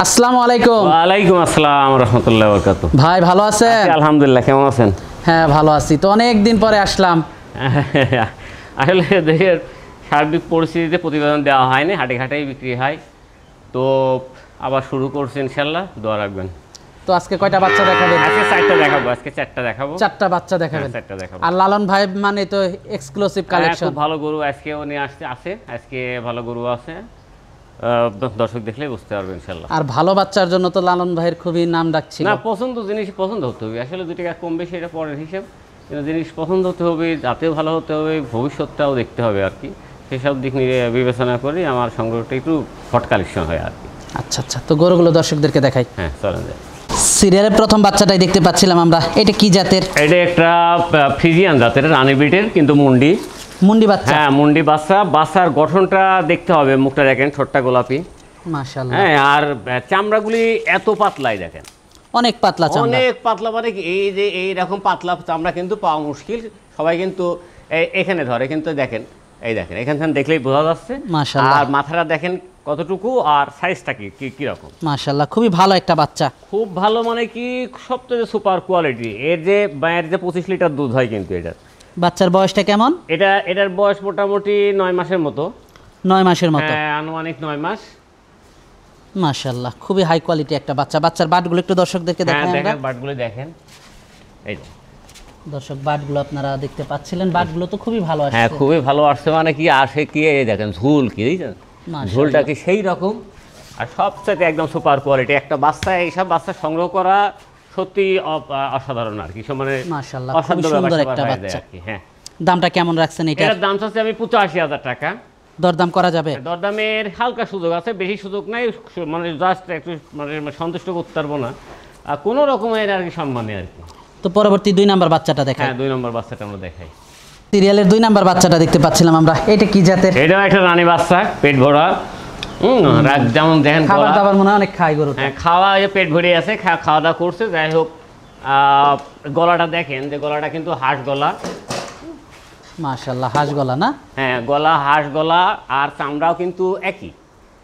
আসসালামু আলাইকুম। ওয়ালাইকুম আসসালাম রাহমাতুল্লাহি ওয়া বারাকাতুহু। ভাই ভালো আছেন? আলহামদুলিল্লাহ, কেমন আছেন? হ্যাঁ ভালো আছি, তো অনেক দিন পরে আসলাম। আসলে দেশের সার্বিক পরিস্থিতিতে প্রতিবেদন দেওয়া হয়নি, হাটে ঘাটেই বিক্রি হয়, তো আবার শুরু করছি, ইনশাল্লাহ দোয়া রাখবেন। তো আজকে কয়টা বাচ্চা দেখাবেন? আজকে 4টা দেখাবো, আজকে 4টা দেখাবো। 4টা বাচ্চা দেখাবেন? 4টা দেখাবো। আর লালন ভাই মানে তো এক্সক্লুসিভ কালেকশন। খুব ভালো গরু আজকেও নিয়ে আছে, আজকে ভালো গরু আছে, দর্শক দেখলেই বুঝতে পারবে ইনশাল্লাহ। আর ভালো বাচ্চার জন্য তো লালন ভাইয়ের খুবই নাম ডাকছিল। না, পছন্দ জিনিস পছন্দ হতে হবে, আসলে 2 টাকা কম বেশি এটা পরের হিসাব, কিন্তু জিনিস পছন্দ হতে হবে, যাতেও ভালো হতে হবে, ভবিষ্যৎটাও দেখতে হবে আর কি। সেসব দিক নিয়ে বিবেচনা করি আমার সংগ্রহটা একটু হট কালেকশন হয় আর কি। আচ্ছা আচ্ছা, তো গরুগুলো দর্শকদেরকে দেখাই। হ্যাঁ চলেন যাই। সিরিয়ালের প্রথম বাচ্চাটাই দেখতে পাচ্ছিলাম আমরা, এটা কি জাতের? এটা একটা ফ্রিজিয়ান জাতের রানী বিটের, কিন্তু মুন্ডি বাচ্চা। হ্যাঁ মুন্ডি বাচ্চা। বাচ্চার গঠনটা দেখতে হবে, মুখটা দেখেন ছোট্ট গোলাপি, মাশাআল্লাহ। হ্যাঁ, আর চামড়াগুলি এত পাতলাই দেখেন, অনেক পাতলা চামড়া। অনেক পাতলা, মানে এই যে এইরকম পাতলা চামড়া কিন্তু পাওয়া মুশকিল, সবাই কিন্তু এখানে ধরে, কিন্তু দেখেন এই দেখেন এখান থেকে দেখলেই বোঝা যাচ্ছে। মাশাআল্লাহ। আর মাথাটা দেখেন কতটুকু, আর সাইজটা কি রকম। মাশাআল্লাহ, খুবই ভালো একটা বাচ্চা। খুব ভালো, মানে কি সবথেকে সুপার কোয়ালিটি। এর যে মায়ের যে 25 লিটার দুধ হয় কিন্তু এটার। বাচ্চার বয়সটা কেমন? এটার বয়স মোটামুটি 9 মাসের মতো। 9 মাসের মতো? হ্যাঁ, আনুমানিক 9 মাস। মাশাআল্লাহ, খুবই হাই কোয়ালিটি একটা বাচ্চা। বাচ্চার বাটগুলো একটু দর্শকদেরকে দেখাই আমরা। দেখেন বাটগুলো দেখেন, এই যে দর্শক বাটগুলো আপনারা দেখতে পাচ্ছিলেন, বাটগুলো তো খুবই ভালো আসছে। হ্যাঁ খুবই ভালো আসছে, মানে কি আসে কি এই দেখেন ঝুল কি দেখছেন, ঝুলটা কি সেই রকম, আর সবচেয়ে একদম সুপার কোয়ালিটি একটা বাচ্চা। এইসব বাচ্চা সংগ্রহ করা সত্যি অসাধারণ আর কি, মানে মাশাআল্লাহ, খুব সুন্দর একটা বাচ্চা। হ্যাঁ, দামটা কেমন রাখছেন এটা? এটার দাম চাচ্ছি আমি 85,000 টাকা। দরদাম করা যাবে? দরদামের হালকা সুযোগ আছে, বেশি সুযোগ নাই, মানে জাস্ট একটু মানে সন্তুষ্ট করতে পারবো না, কোনো রকমের আর কি সম্মানে আর কি। তো পরবর্তী 2 নাম্বার বাচ্চাটা দেখাই। হ্যাঁ 2 নম্বর বাচ্চাটা আমরা দেখাই। সিরিয়ালের 2 নাম্বার বাচ্চাটা দেখতে পাচ্ছিলাম আমরা, এটা কি জাতের? এটা একটা রানী বাচ্চা, পেট ভরা, যেমন দেখেন খাবার দাবার মনে হয় অনেক খায় গরু। হ্যাঁ খাওয়া, পেট ভরে আছে, খাওয়া দাওয়া করছে। যাই হোক, গলাটা দেখেন, যে গলাটা কিন্তু হাঁস গলা। মাশাআল্লাহ, হাঁস গলা না? হ্যাঁ গলা হাঁস গলা, আর চামড়াও কিন্তু একই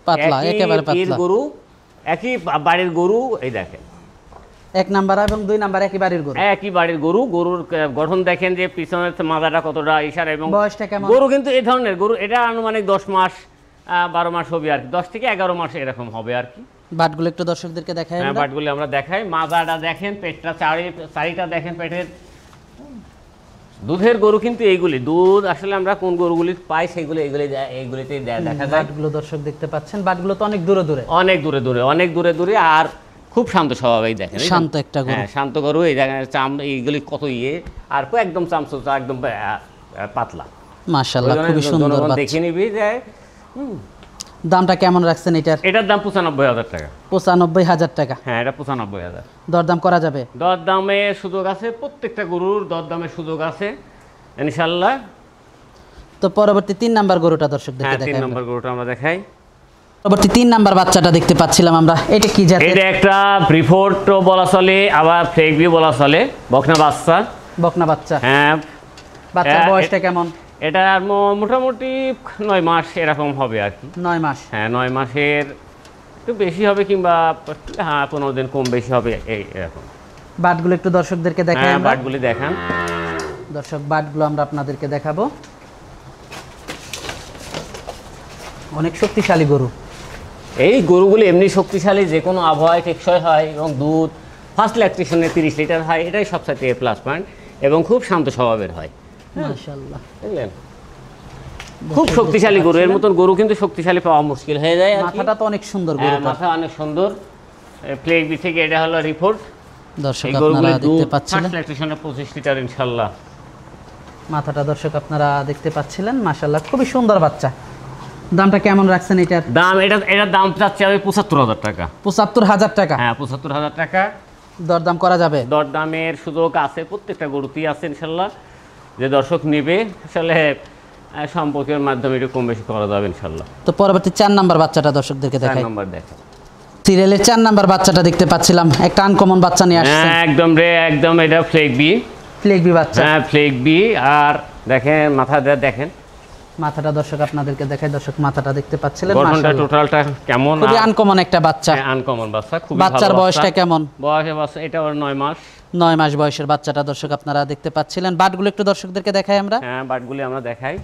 পাতলা, একেবারে পাতলা। গরু, একই বাড়ির গরু। এই দেখেন 1 নাম্বার এবং 2 নাম্বার একই বাড়ির গরু। একই বাড়ির গরু। গরুর গঠন দেখেন, যে পিছনের মাথাটা কতটা ইশারা, এবং বয়সটা কেমন? গরু কিন্তু এই ধরনের গরু, এটা আনুমানিক 10 মাস 12 মাস হবে আর কি, 10 থেকে 11 মাস এরকম হবে আর কি। বাটগুলো একটু দর্শকদেরকে দেখাই। হ্যাঁ বাটগুলি আমরা দেখাই। মাথাটা দেখেন, পেটটা চারিটা দেখেন, পেটের দুধের গরু কিন্তু এইগুলি। দুধ আসলে আমরা কোন গরুগুলি পাই সেগুলো এইগুলিতেই দেখা যায়। বাটগুলো দর্শক দেখতে পাচ্ছেন, বাটগুলো তো অনেক দূরে দূরে, অনেক দূরে, আর খুব শান্ত স্বভাব। এই দেখেন শান্ত একটা গরু। হ্যাঁ শান্ত গরু। এই দেখেন এইগুলি কত আর একদম চামচা, একদম পাতলা। মাশাআল্লাহ, খুবই সুন্দর বাচ্চা। দেখে নিবি যে দামটা কেমন রাখছেন এটার? এটার দাম 95,000 টাকা। 95,000 টাকা? হ্যাঁ, এটা 95,000। দরদাম করা যাবে? দরদামে সুযোগ আছে, প্রত্যেকটা গরুর দরদামে সুযোগ আছে ইনশাআল্লাহ। তো পরবর্তী 3 নাম্বার গরুটা দর্শকদেরকে দেখাই। 3 নম্বর গরুটা আমরা দেখাই। পরবর্তী 3 নাম্বার বাচ্চাটা দেখতে পাচ্ছিলাম আমরা, এটা কি জাতের? এটা একটা ব্রিফোর্টও বলা চলে, আবার ফ্লেগবি বলা চলে, বকনা বাচ্চা। বকনা বাচ্চা? হ্যাঁ। বাচ্চার বয়সটা কেমন? এটা মোটামুটি 9 মাস এরকম হবে আর কি। 9 মাস? হ্যাঁ 9 মাসের একটু বেশি হবে, কিংবা হ্যাঁ 15 দিন কম বেশি হবে, এরকম। বাটগুলো একটু দর্শকদেরকে দেখাই আমরা। বাটগুলি দেখান দর্শক, বাটগুলো আমরা আপনাদেরকে দেখাবো। অনেক শক্তিশালী গরু। এই গরুগুলি এমনি শক্তিশালী, যে কোনো আবহাওয়ায় টেকসই হয়, এবং দুধ ফার্স্ট ল্যাকটেশনে 30 লিটার হয়, এটাই সবচাইতে প্লাস পয়েন্ট, এবং খুব শান্ত স্বভাবের হয়। মাশাআল্লাহ, বুঝলেন, খুব শক্তিশালী গরু। এর মতন গরু কিন্তু শক্তিশালী পাওয়া মুশকিল হয়ে যায়। মাথাটা তো অনেক সুন্দর গরু, মাথা অনেক সুন্দর। ফ্লেগবি থেকে এটা হলো রিপোর্ট। দর্শক আপনারা দেখতে পাচ্ছেন, ফার্স্ট ল্যাকটেশনে 25 লিটার ইনশাআল্লাহ। মাথাটা দর্শক আপনারা দেখতে পাচ্ছিলেন, মাশাআল্লাহ, খুবই সুন্দর বাচ্চা। দামটা কেমন রাখছেন এটার? এটার দাম চাচ্ছি আমি 75,000 টাকা। 75,000 টাকা? হ্যাঁ 75,000 টাকা। দরদাম করা যাবে? দরদামের সুযোগ আছে, প্রত্যেকটা গরুতেই আছে ইনশাআল্লাহ। যে দর্শক নেবে আসলে সম্পর্কের মাধ্যমে একটু কম বেশি করা যাবে ইনশাআল্লাহ। তো পরবর্তী 4 নাম্বার বাচ্চাটা দর্শকদেরকে দেখাই। 4 নম্বর দেখো। সিরিয়ালের 4 নাম্বার বাচ্চাটা দেখতে পাচ্ছিলাম, একটা আনকমন বাচ্চা নিয়ে আসছেন। হ্যাঁ একদম এটা ফ্লেগবি। ফ্লেগবি বাচ্চা? হ্যাঁ ফ্লেগবি। আর দেখেন মাথা দেখেন, মাথাটা দর্শক আপনাদেরকে দেখাই, দর্শক মাথাটা দেখতে পাচ্ছিলেন, গঠনটা মাশাআল্লাহ টোটালটা কেমন? খুবই আনকমন একটা বাচ্চা। আনকমন বাচ্চা, খুবই বাচ্চার ভালো বয়সটা বাচ্চা। কেমন? বয়সে বাচ্চা এটা ওর 9 মাস। 9 মাস বয়সের বাচ্চাটা দর্শক আপনারা দেখতে পাচ্ছিলেন। বাটগুলো একটু দর্শকদেরকে দেখাই আমরা। হ্যাঁ, বাটগুলি আমরা দেখাই।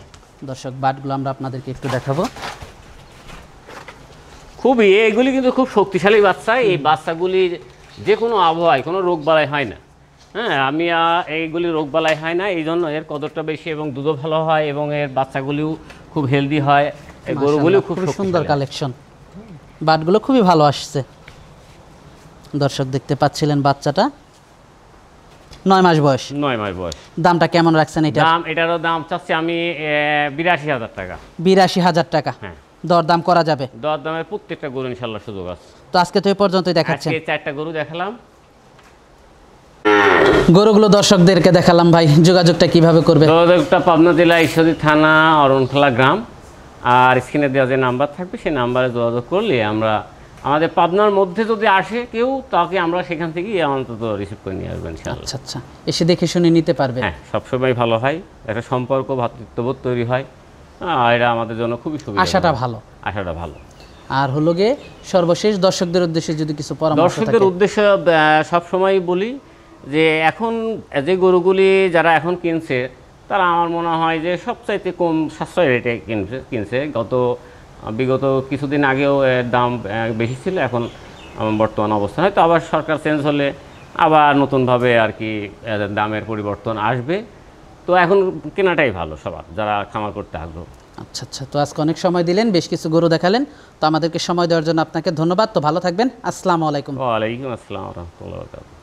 দর্শক বাটগুলো আমরা আপনাদেরকে একটু দেখাবো। খুবই, এইগুলি কিন্তু খুব শক্তিশালী বাচ্চা। এই বাচ্চাগুলি যে কোনো আবহাওয়ায় কোনো রোগ বালাই হয় না। হ্যাঁ, এইগুলি রোগ বালাই হয় না, এই জন্য এর কদরটা বেশি এবং দুধও ভালো হয় এবং এর বাচ্চাগুলিও খুব হেলদি হয়। এই গরুগুলিও খুব খুবই সুন্দর সুন্দর কালেকশন, বাটগুলো খুবই ভালো আসছে। দর্শক দেখতে পাচ্ছিলেন বাচ্চাটা 9 মাস বয়স। 9 মাস বয়স। দামটা কেমন রাখছেন এটা? এটারও দাম চাচ্ছি আমি 82,000 টাকা। 82,000 টাকা। হ্যাঁ, দরদাম করা যাবে? দর দামের প্রত্যেকটা গরু ইনশাল্লাহ সুযোগ আছে। তো আজকে তো এই পর্যন্তই দেখাচ্ছেন। আজকে 4টা গরু দেখালাম। গরুগুলো দর্শকদেরকে দেখালাম ভাই, যোগাযোগটা কিভাবে করবে? যোগাযোগটা পাবনা জেলা ঈশ্বরদী থানা অরণখোলা গ্রাম, আর স্ক্রিনে দেওয়া যে নাম্বার থাকবে সেই নাম্বারে যোগাযোগ করলে আমরা আমাদের পাবনার মধ্যে যদি আসে কেউ, তাকে আমরা সেখান থেকেই অন্তত রিসিভ করে নিয়ে আসবেন ইনশাআল্লাহ। আচ্ছা আচ্ছা, এসে দেখে শুনে নিতে পারবে। হ্যাঁ, সবসময় ভালো হয়, একটা সম্পর্ক ভ্রাতৃত্ববোধ তৈরি হয়। এটা আমাদের জন্য খুবই সুবিধা। আশাটা ভালো। আশাটা ভালো। আর হলো গিয়ে সর্বশেষ দর্শকদের উদ্দেশ্যে যদি কিছু পরামর্শ দর্শকদের থাকে। উদ্দেশ্যে সবসময় বলি যে এখন যে গরুগুলি যারা এখন কিনছে তারা আমার মনে হয় যে সবচাইতে কম সাশ্রয় রেটে কিনছে। বিগত কিছুদিন আগেও এর দাম বেশি ছিল, এখন বর্তমান অবস্থা হয়তো আবার সরকার চেঞ্জ হলে আবার নতুনভাবে আর কি দামের পরিবর্তন আসবে। তো এখন কেনাটাই ভালো সবার, যারা খামার করতে আগ্রহ। আচ্ছা আচ্ছা, তো আজকে অনেক সময় দিলেন, বেশ কিছু গরু দেখালেন, তো আমাদেরকে সময় দেওয়ার জন্য আপনাকে ধন্যবাদ। তো ভালো থাকবেন, আসসালামু আলাইকুম। ওয়ালাইকুম আসসালাম রহমতুল্লাহ।